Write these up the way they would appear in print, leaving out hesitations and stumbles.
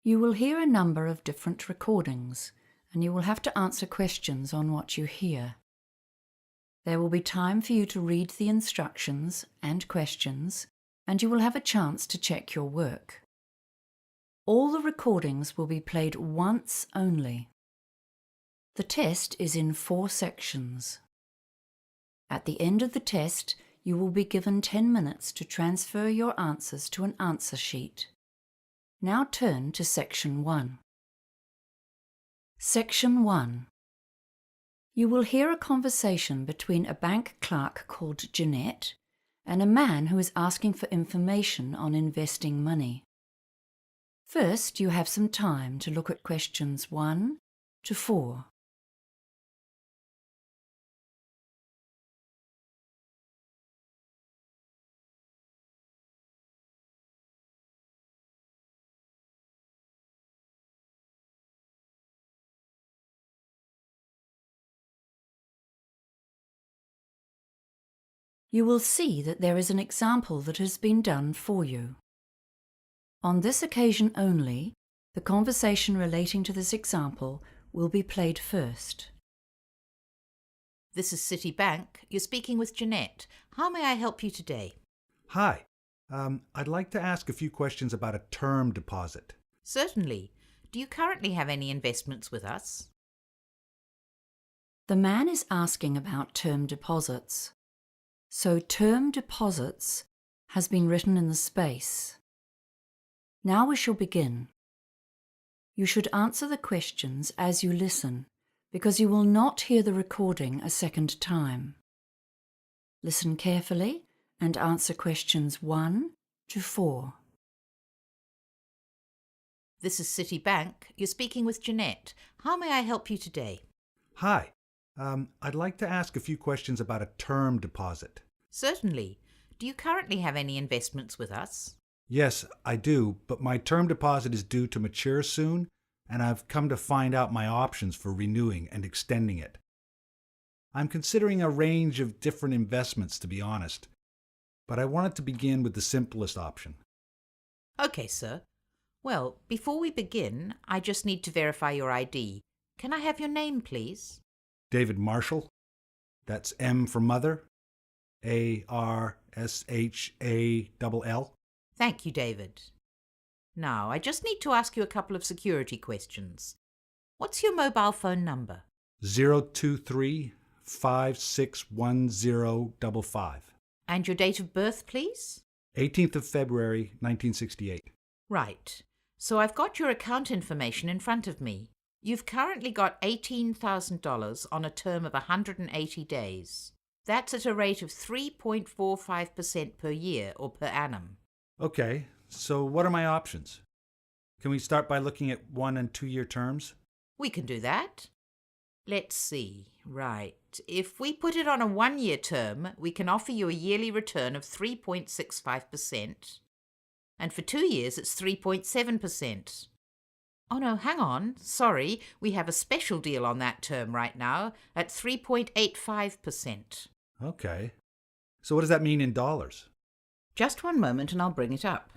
You will hear a number of different recordings, and you will have to answer questions on what you hear. There will be time for you to read the instructions and questions, and you will have a chance to check your work. All the recordings will be played once only. The test is in 4 sections. At the end of the test, you will be given 10 minutes to transfer your answers to an answer sheet. Now turn to Section 1. Section 1. You will hear a conversation between a bank clerk called Jeanette and a man who is asking for information on investing money. First, you have some time to look at questions 1 to 4. You will see that there is an example that has been done for you. On this occasion only, the conversation relating to this example will be played first. This is Citibank. You're speaking with Jeanette. How may I help you today? Hi. I'd like to ask a few questions about a term deposit. Certainly. Do you currently have any investments with us? The man is asking about term deposits. So term deposits has been written in the space. Now we shall begin. You should answer the questions as you listen, because you will not hear the recording a second time. Listen carefully and answer questions 1 to 4. This is Citibank. You're speaking with Jeanette. How may I help you today? Hi. I'd like to ask a few questions about a term deposit. Certainly. Do you currently have any investments with us? Yes, I do, but my term deposit is due to mature soon, and I've come to find out my options for renewing and extending it. I'm considering a range of different investments, to be honest, but I wanted to begin with the simplest option. Okay, sir. Well, before we begin, I just need to verify your ID. Can I have your name, please? David Marshall. That's M for mother. ARSHALL. Thank you, David. Now, I just need to ask you a couple of security questions. What's your mobile phone number? 023-561055. And your date of birth, please? 18th of February, 1968. Right. So I've got your account information in front of me. You've currently got $18,000 on a term of 180 days. That's at a rate of 3.45% per year or per annum. Okay, so what are my options? Can we start by looking at 1 and 2 year terms? We can do that. Let's see. Right. If we put it on a 1-year term, we can offer you a yearly return of 3.65%. And for 2 years, it's 3.7%. Oh no, hang on. Sorry, we have a special deal on that term right now at 3.85%. Okay. So what does that mean in dollars? Just one moment and I'll bring it up.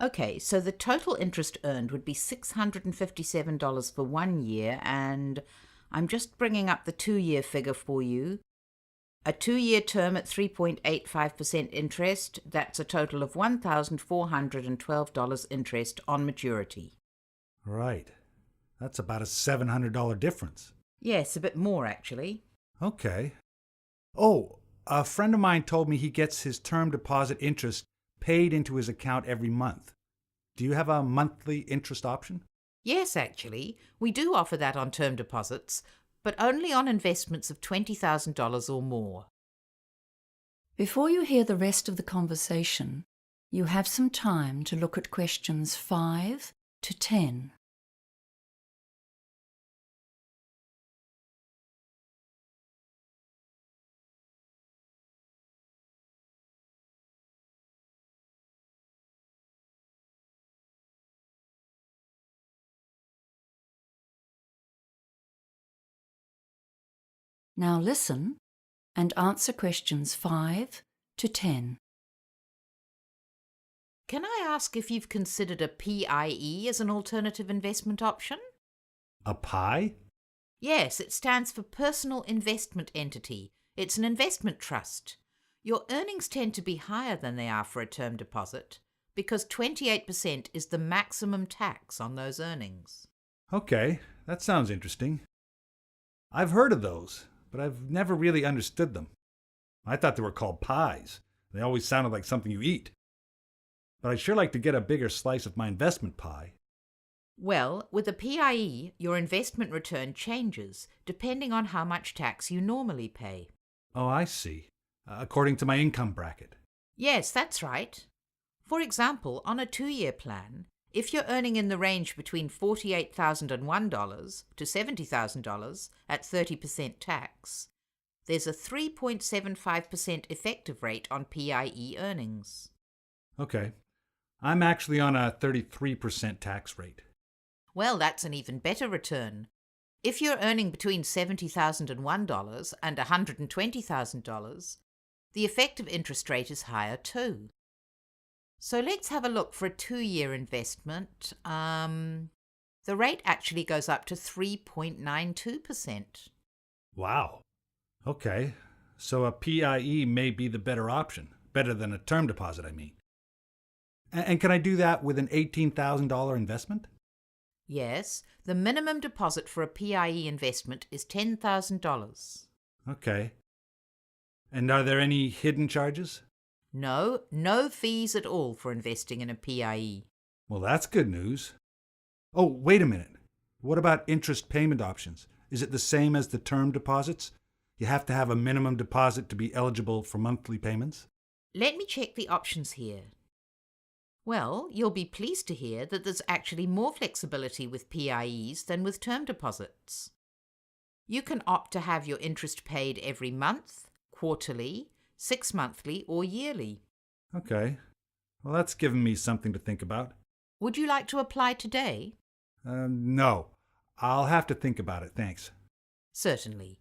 Okay, so the total interest earned would be $657 for 1 year, and I'm just bringing up the 2-year figure for you. A 2-year term at 3.85% interest, that's a total of $1,412 interest on maturity. Right. That's about a $700 difference. Yes, a bit more actually. Okay. Oh, a friend of mine told me he gets his term deposit interest paid into his account every month. Do you have a monthly interest option? Yes, actually, we do offer that on term deposits, but only on investments of $20,000 or more. Before you hear the rest of the conversation, you have some time to look at questions 5 to 10. Now listen and answer questions 5 to 10. Can I ask if you've considered a PIE as an alternative investment option? A pie? Yes, it stands for Personal Investment Entity. It's an investment trust. Your earnings tend to be higher than they are for a term deposit because 28% is the maximum tax on those earnings. Okay, that sounds interesting. I've heard of those, but I've never really understood them. I thought they were called pies. They always sounded like something you eat. But I'd sure like to get a bigger slice of my investment pie. Well, with a PIE, your investment return changes depending on how much tax you normally pay. Oh, I see. According to my income bracket. Yes, that's right. For example, on a 2-year plan, if you're earning in the range between $48,001 to $70,000 at 30% tax, there's a 3.75% effective rate on PIE earnings. Okay. I'm actually on a 33% tax rate. Well, that's an even better return. If you're earning between $70,001 and $120,000, the effective interest rate is higher too. So let's have a look for a 2-year investment. The rate actually goes up to 3.92%. Wow. Okay. So a PIE may be the better option. Better than a term deposit, I mean. And can I do that with an $18,000 investment? Yes, the minimum deposit for a PIE investment is $10,000. Okay. And are there any hidden charges? No fees at all for investing in a PIE. Well, that's good news. Oh, wait a minute. What about interest payment options? Is it the same as the term deposits? You have to have a minimum deposit to be eligible for monthly payments? Let me check the options here. Well, you'll be pleased to hear that there's actually more flexibility with PIEs than with term deposits. You can opt to have your interest paid every month, quarterly, 6-monthly, or yearly. Okay. Well, that's given me something to think about. Would you like to apply today? No. I'll have to think about it, thanks. Certainly.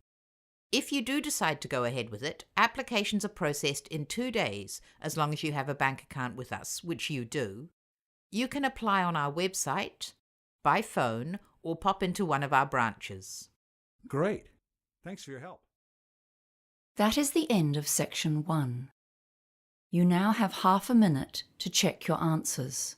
If you do decide to go ahead with it, applications are processed in 2 days, as long as you have a bank account with us, which you do. You can apply on our website, by phone, or pop into one of our branches. Great. Thanks for your help. That is the end of section 1. You now have half a minute to check your answers.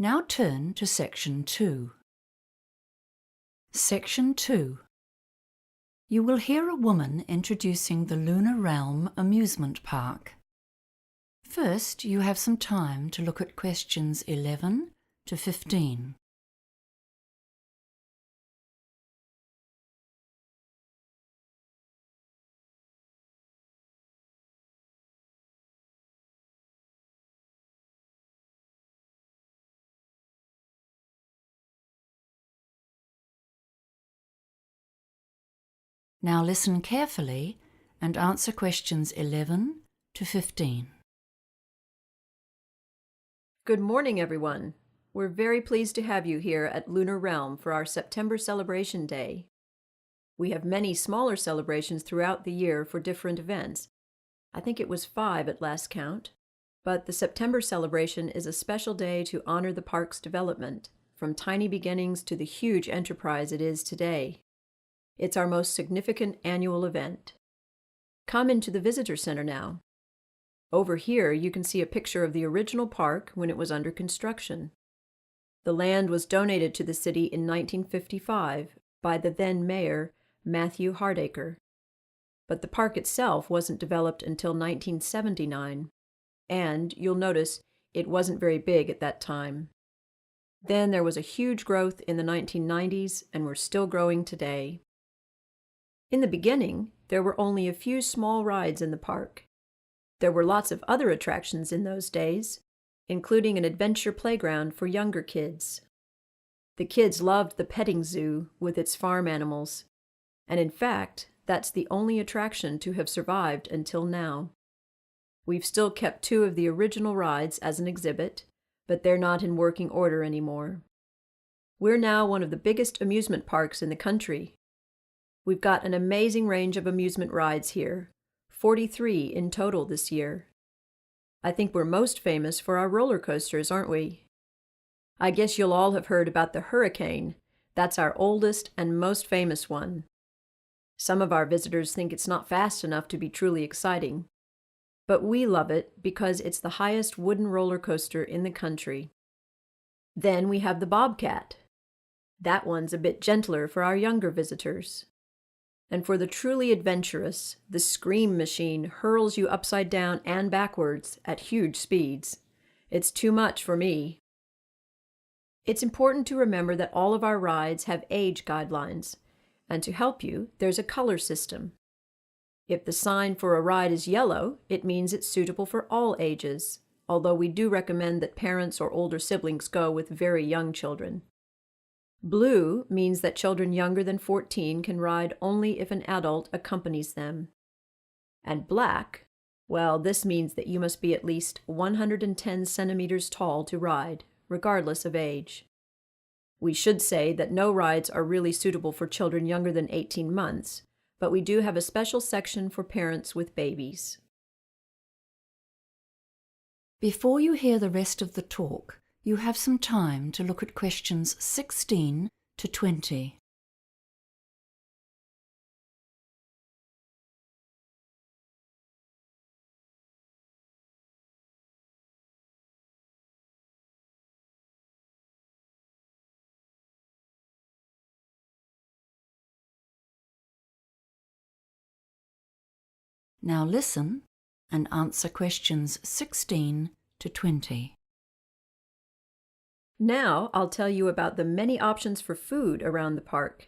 Now turn to section 2. Section 2. You will hear a woman introducing the Lunar Realm amusement park. First, you have some time to look at questions 11 to 15. Now listen carefully and answer questions 11 to 15. Good morning, everyone. We're very pleased to have you here at Lunar Realm for our September Celebration Day. We have many smaller celebrations throughout the year for different events. I think it was 5 at last count. But the September celebration is a special day to honor the park's development, from tiny beginnings to the huge enterprise it is today. It's our most significant annual event. Come into the visitor center now. Over here, you can see a picture of the original park when it was under construction. The land was donated to the city in 1955 by the then mayor, Matthew Hardacre. But the park itself wasn't developed until 1979, and you'll notice it wasn't very big at that time. Then there was a huge growth in the 1990s, and we're still growing today. In the beginning, there were only a few small rides in the park. There were lots of other attractions in those days. including an adventure playground for younger kids. The kids loved the petting zoo with its farm animals, and in fact, that's the only attraction to have survived until now. We've still kept 2 of the original rides as an exhibit, but they're not in working order anymore. We're now one of the biggest amusement parks in the country. We've got an amazing range of amusement rides here, 43 in total this year. I think we're most famous for our roller coasters, aren't we? I guess you'll all have heard about the Hurricane. That's our oldest and most famous one. Some of our visitors think it's not fast enough to be truly exciting, but we love it because it's the highest wooden roller coaster in the country. Then we have the Bobcat. That one's a bit gentler for our younger visitors. And for the truly adventurous, the Scream Machine hurls you upside down and backwards at huge speeds. It's too much for me. It's important to remember that all of our rides have age guidelines, and to help you, there's a color system. If the sign for a ride is yellow, it means it's suitable for all ages, although we do recommend that parents or older siblings go with very young children. Blue means that children younger than 14 can ride only if an adult accompanies them. And black, well, this means that you must be at least 110 centimeters tall to ride, regardless of age. We should say that no rides are really suitable for children younger than 18 months, but we do have a special section for parents with babies. Before you hear the rest of the talk, you have some time to look at questions 16 to 20. Now listen and answer questions 16 to 20. Now I'll tell you about the many options for food around the park.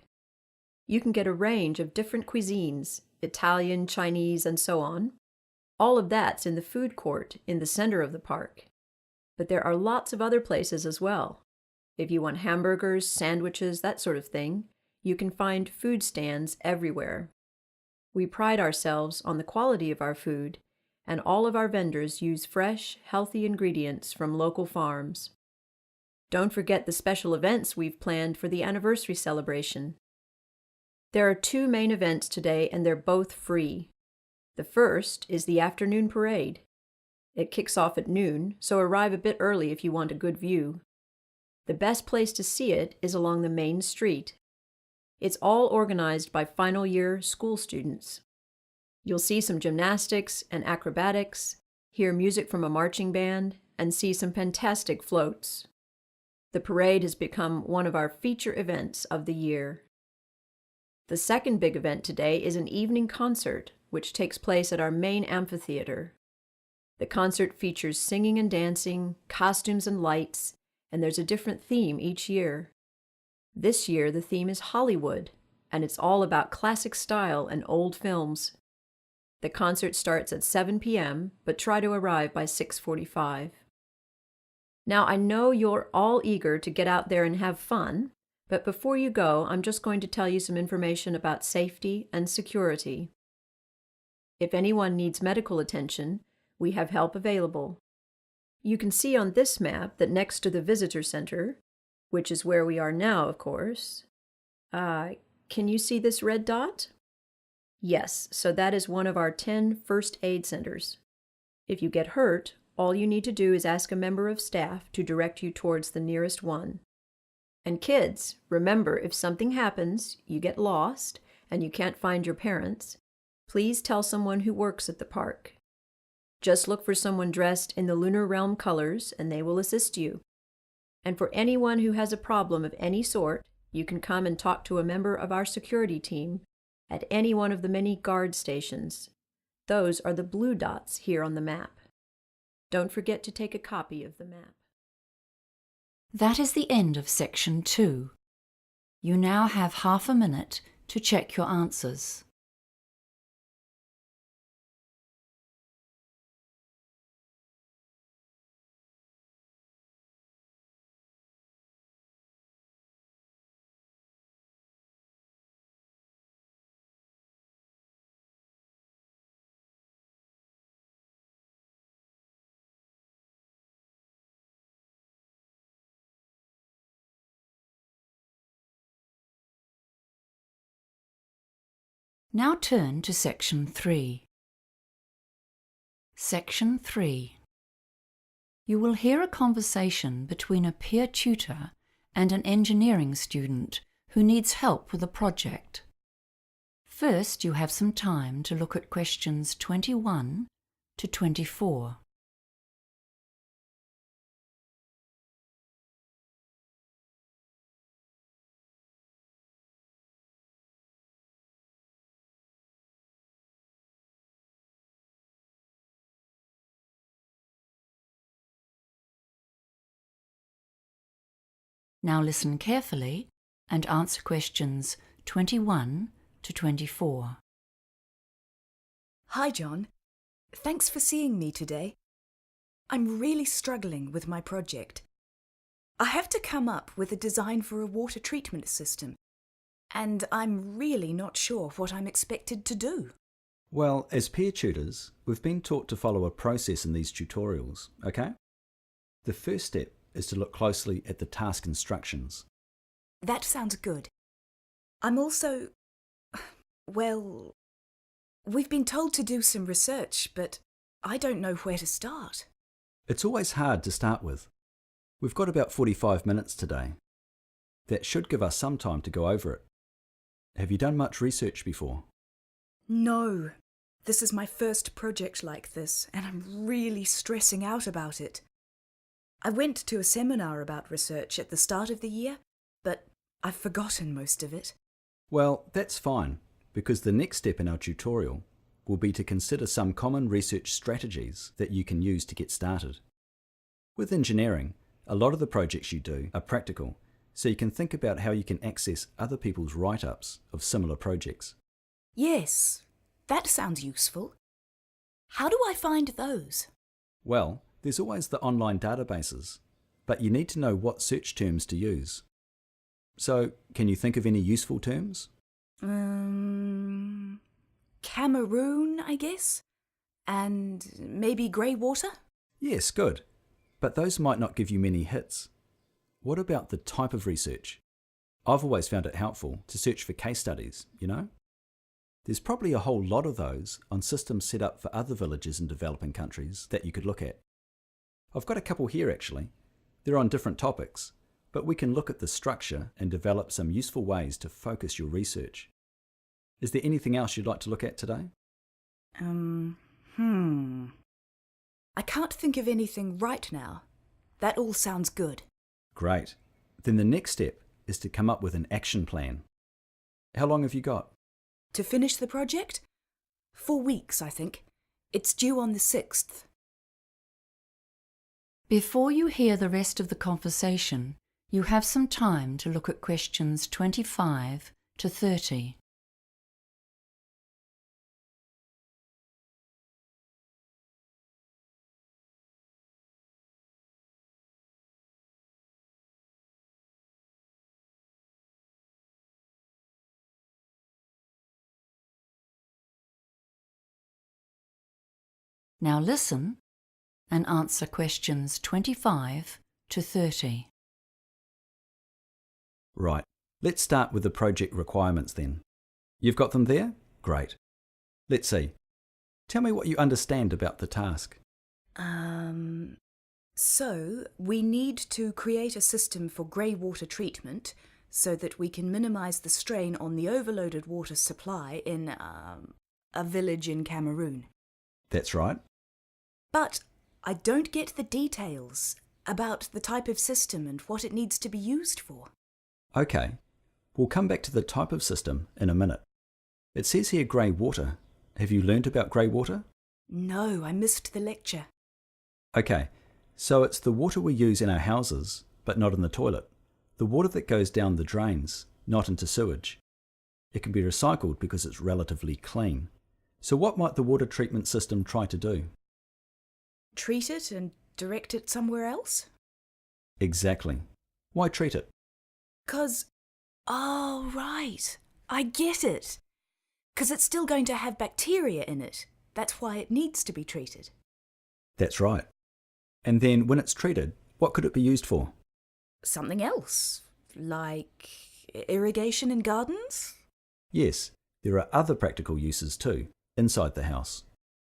You can get a range of different cuisines, Italian, Chinese, and so on. All of that's in the food court in the center of the park. But there are lots of other places as well. If you want hamburgers, sandwiches, that sort of thing, you can find food stands everywhere. We pride ourselves on the quality of our food, and all of our vendors use fresh, healthy ingredients from local farms. Don't forget the special events we've planned for the anniversary celebration. There are 2 main events today, and they're both free. The first is the afternoon parade. It kicks off at noon, so arrive a bit early if you want a good view. The best place to see it is along the main street. It's all organized by final year school students. You'll see some gymnastics and acrobatics, hear music from a marching band, and see some fantastic floats. The parade has become one of our feature events of the year. The second big event today is an evening concert, which takes place at our main amphitheater. The concert features singing and dancing, costumes and lights, and there's a different theme each year. This year, the theme is Hollywood, and it's all about classic style and old films. The concert starts at 7 p.m., but try to arrive by 6:45. Now, I know you're all eager to get out there and have fun, but before you go, I'm just going to tell you some information about safety and security. If anyone needs medical attention, we have help available. You can see on this map that next to the visitor center, which is where we are now, of course. Can you see this red dot? Yes, so that is one of our 10 first aid centers. If you get hurt, all you need to do is ask a member of staff to direct you towards the nearest one. And kids, remember, if something happens, you get lost, and you can't find your parents, please tell someone who works at the park. Just look for someone dressed in the Lunar Realm colors, and they will assist you. And for anyone who has a problem of any sort, you can come and talk to a member of our security team at any one of the many guard stations. Those are the blue dots here on the map. Don't forget to take a copy of the map. That is the end of section 2. You now have half a minute to check your answers. Now turn to Section 3. Section 3. You will hear a conversation between a peer tutor and an engineering student who needs help with a project. First, you have some time to look at questions 21 to 24. Now listen carefully and answer questions 21 to 24. Hi, John. Thanks for seeing me today. I'm really struggling with my project. I have to come up with a design for a water treatment system, and I'm really not sure what I'm expected to do. Well, as peer tutors, we've been taught to follow a process in these tutorials, okay? The first step is to look closely at the task instructions. That sounds good. I'm also... well, we've been told to do some research, but I don't know where to start. It's always hard to start with. We've got about 45 minutes today. That should give us some time to go over it. Have you done much research before? No. This is my first project like this, and I'm really stressing out about it. I went to a seminar about research at the start of the year, but I've forgotten most of it. Well, that's fine, because the next step in our tutorial will be to consider some common research strategies that you can use to get started. With engineering, a lot of the projects you do are practical, so you can think about how you can access other people's write-ups of similar projects. Yes, that sounds useful. How do I find those? Well, there's always the online databases, but you need to know what search terms to use. So, can you think of any useful terms? Cameroon, I guess? And maybe grey water? Yes, good. But those might not give you many hits. What about the type of research? I've always found it helpful to search for case studies, you know? There's probably a whole lot of those on systems set up for other villages in developing countries that you could look at. I've got a couple here actually. They're on different topics, but we can look at the structure and develop some useful ways to focus your research. Is there anything else you'd like to look at today? I can't think of anything right now. That all sounds good. Great. Then the next step is to come up with an action plan. How long have you got? To finish the project? 4 weeks, I think. It's due on the 6th. Before you hear the rest of the conversation, you have some time to look at questions 25 to 30. Now listen and answer questions 25 to 30. Right. Let's start with the project requirements then. You've got them there? Great. Let's see. Tell me what you understand about the task. So we need to create a system for grey water treatment so that we can minimise the strain on the overloaded water supply in a village in Cameroon. That's right. But I don't get the details about the type of system and what it needs to be used for. Okay. We'll come back to the type of system in a minute. It says here grey water. Have you learnt about grey water? No, I missed the lecture. Okay. So it's the water we use in our houses, but not in the toilet. The water that goes down the drains, not into sewage. It can be recycled because it's relatively clean. So what might the water treatment system try to do? Treat it and direct it somewhere else? Exactly. Why treat it? 'Cause... oh, right. I get it. 'Cause it's still going to have bacteria in it. That's why it needs to be treated. That's right. And then when it's treated, what could it be used for? Something else, like irrigation in gardens? Yes, There are other practical uses too, inside the house.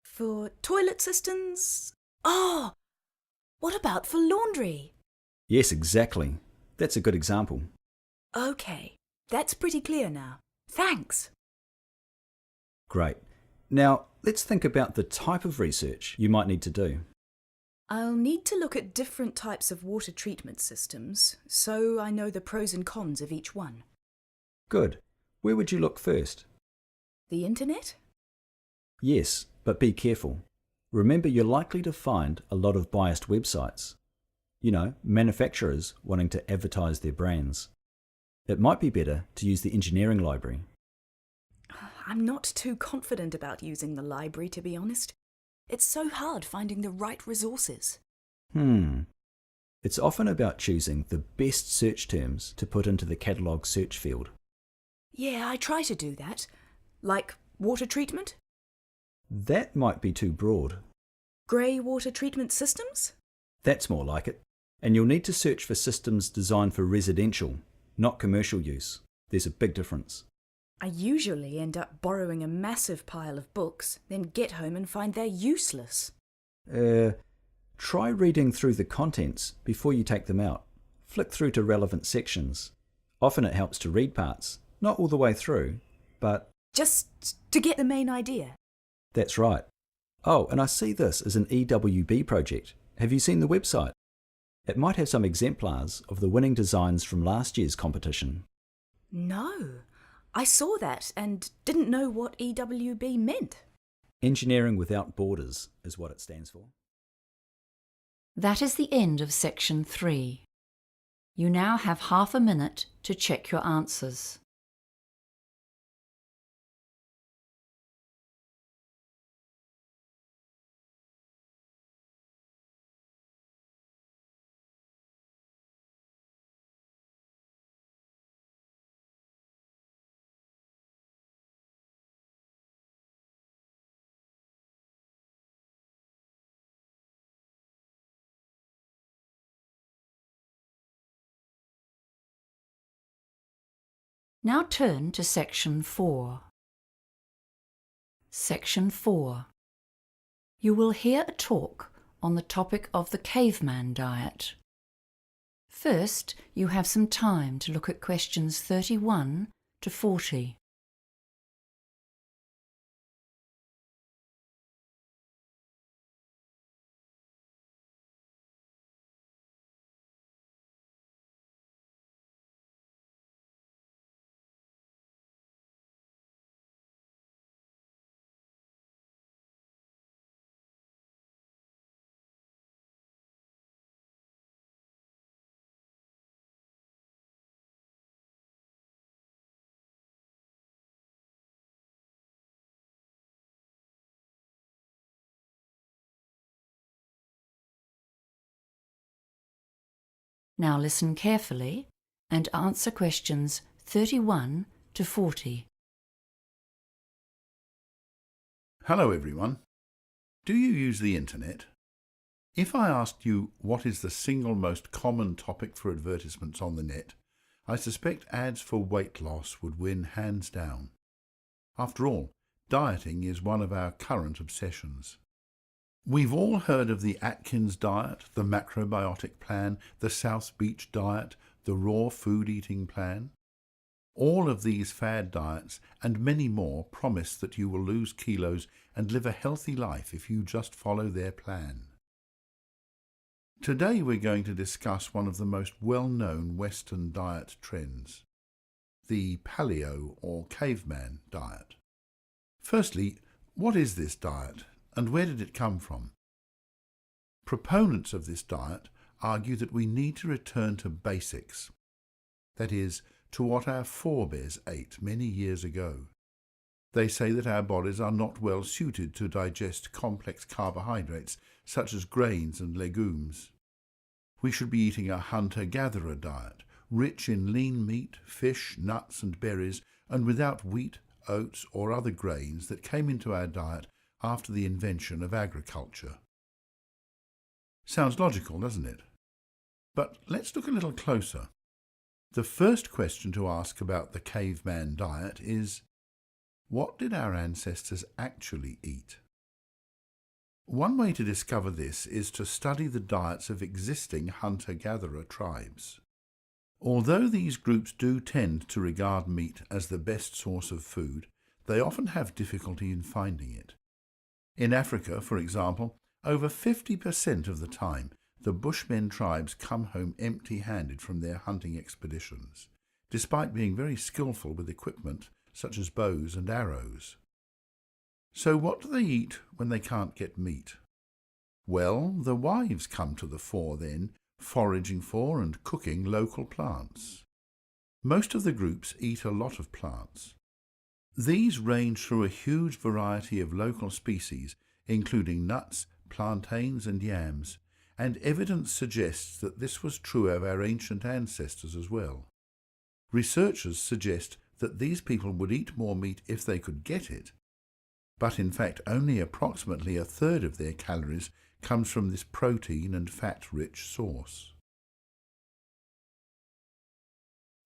For toilet systems? Oh, what about for laundry? Yes, exactly. That's a good example. Okay, that's pretty clear now. Thanks. Great. Now, let's think about the type of research you might need to do. I'll need to look at different types of water treatment systems, so I know the pros and cons of each one. Good. Where would you look first? The internet? Yes, but be careful. Remember, you're likely to find a lot of biased websites. You know, manufacturers wanting to advertise their brands. It might be better to use the engineering library. I'm not too confident about using the library, to be honest. It's so hard finding the right resources. It's often about choosing the best search terms to put into the catalogue search field. Yeah, I try to do that. Like water treatment? That might be too broad. Grey water treatment systems? That's more like it. And you'll need to search for systems designed for residential, not commercial use. There's a big difference. I usually end up borrowing a massive pile of books, then get home and find they're useless. Try reading through the contents before you take them out. Flick through to relevant sections. Often it helps to read parts, not all the way through, but... Just to get the main idea. That's right. Oh, and I see this as an EWB project. Have you seen the website? It might have some exemplars of the winning designs from last year's competition. No, I saw that and didn't know what EWB meant. Engineering Without Borders is what it stands for. That is the end of section 3. You now have half a minute to check your answers. Now turn to section 4. Section 4. You will hear a talk on the topic of the caveman diet. First, you have some time to look at questions 31 to 40. Now listen carefully and answer questions 31 to 40. Hello everyone. Do you use the internet? If I asked you what is the single most common topic for advertisements on the net, I suspect ads for weight loss would win hands down. After all, dieting is one of our current obsessions. We've all heard of the Atkins diet, the macrobiotic plan, the South Beach diet, the raw food eating plan. All of these fad diets and many more promise that you will lose kilos and live a healthy life if you just follow their plan. Today we're going to discuss one of the most well-known Western diet trends, the paleo or caveman diet. Firstly, what is this diet and where did it come from? Proponents of this diet argue that we need to return to basics, that is, to what our forebears ate many years ago. They say that our bodies are not well suited to digest complex carbohydrates such as grains and legumes. We should be eating a hunter-gatherer diet, rich in lean meat, fish, nuts and berries, and without wheat, oats or other grains that came into our diet after the invention of agriculture. Sounds logical, doesn't it? But let's look a little closer. The first question to ask about the caveman diet is, What did our ancestors actually eat? One way to discover this is to study the diets of existing hunter-gatherer tribes. Although these groups do tend to regard meat as the best source of food, they often have difficulty in finding it. In Africa, for example, over 50% of the time, the Bushmen tribes come home empty-handed from their hunting expeditions, despite being very skillful with equipment such as bows and arrows. So what do they eat when they can't get meat? Well, the wives come to the fore then, foraging for and cooking local plants. Most of the groups eat a lot of plants. These range through a huge variety of local species, including nuts, plantains and yams, and evidence suggests that this was true of our ancient ancestors as well. Researchers suggest that these people would eat more meat if they could get it, but in fact only approximately a third of their calories comes from this protein and fat-rich source.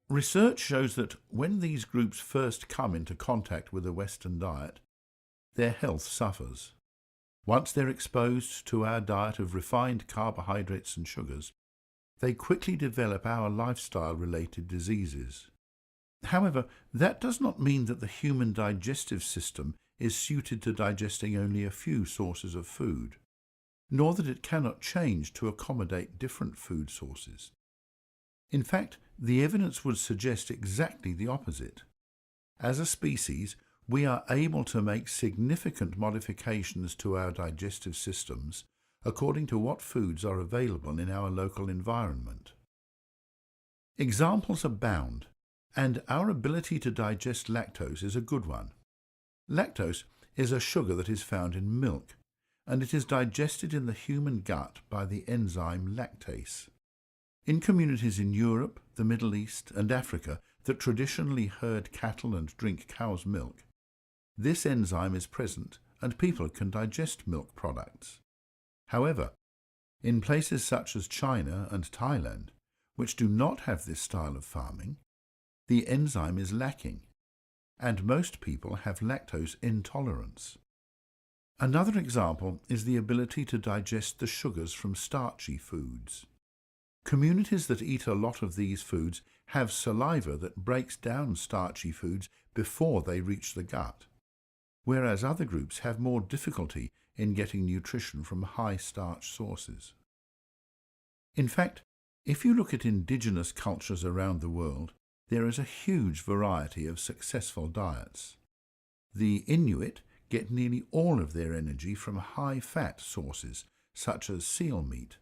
Research shows that when these groups first come into contact with a Western diet, their health suffers. Once they're exposed to our diet of refined carbohydrates and sugars, they quickly develop our lifestyle-related diseases. However, that does not mean that the human digestive system is suited to digesting only a few sources of food, nor that it cannot change to accommodate different food sources. In fact, the evidence would suggest exactly the opposite. As a species, we are able to make significant modifications to our digestive systems according to what foods are available in our local environment. Examples abound, and our ability to digest lactose is a good one. Lactose is a sugar that is found in milk, and it is digested in the human gut by the enzyme lactase. In communities in Europe, the Middle East and Africa that traditionally herd cattle and drink cow's milk, this enzyme is present and people can digest milk products. However, in places such as China and Thailand, which do not have this style of farming, the enzyme is lacking, and most people have lactose intolerance. Another example is the ability to digest the sugars from starchy foods. Communities that eat a lot of these foods have saliva that breaks down starchy foods before they reach the gut, whereas other groups have more difficulty in getting nutrition from high-starch sources. In fact, if you look at indigenous cultures around the world, there is a huge variety of successful diets. The Inuit get nearly all of their energy from high-fat sources, such as seal meat.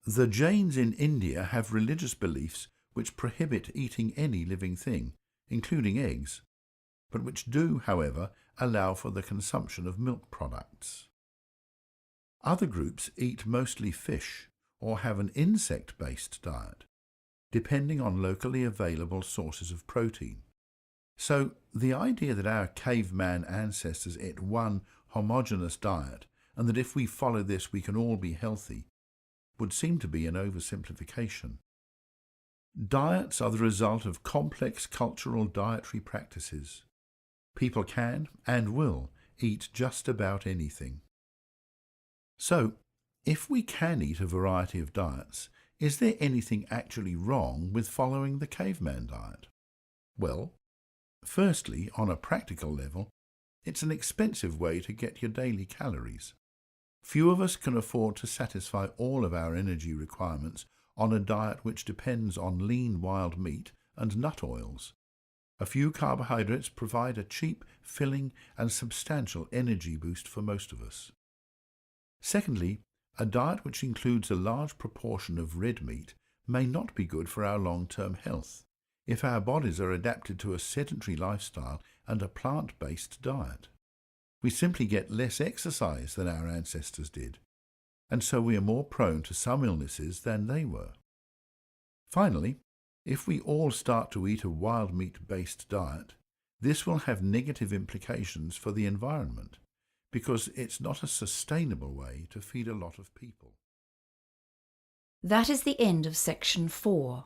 The Jains in India have religious beliefs which prohibit eating any living thing, including eggs, but which do, however, allow for the consumption of milk products. Other groups eat mostly fish or have an insect-based diet, depending on locally available sources of protein. So the idea that our caveman ancestors ate one homogeneous diet and that if we follow this we can all be healthy would seem to be an oversimplification. Diets are the result of complex cultural dietary practices. People can and will eat just about anything. So, if we can eat a variety of diets, is there anything actually wrong with following the caveman diet? Well, firstly, on a practical level, it's an expensive way to get your daily calories. Few of us can afford to satisfy all of our energy requirements on a diet which depends on lean wild meat and nut oils. A few carbohydrates provide a cheap, filling and substantial energy boost for most of us. Secondly, a diet which includes a large proportion of red meat may not be good for our long-term health if our bodies are adapted to a sedentary lifestyle and a plant-based diet. We simply get less exercise than our ancestors did, and so we are more prone to some illnesses than they were. Finally, if we all start to eat a wild meat-based diet, this will have negative implications for the environment, because it's not a sustainable way to feed a lot of people. That is the end of section 4.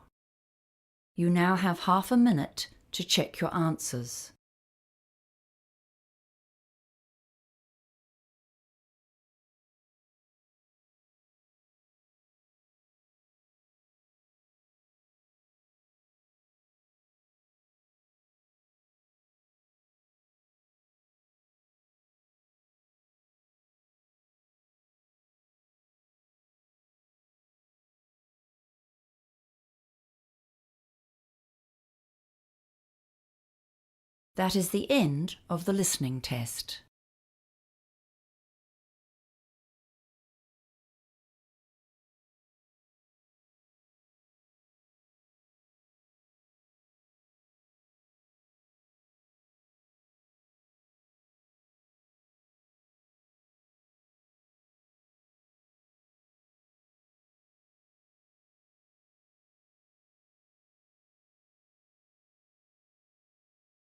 You now have half a minute to check your answers. That is the end of the listening test.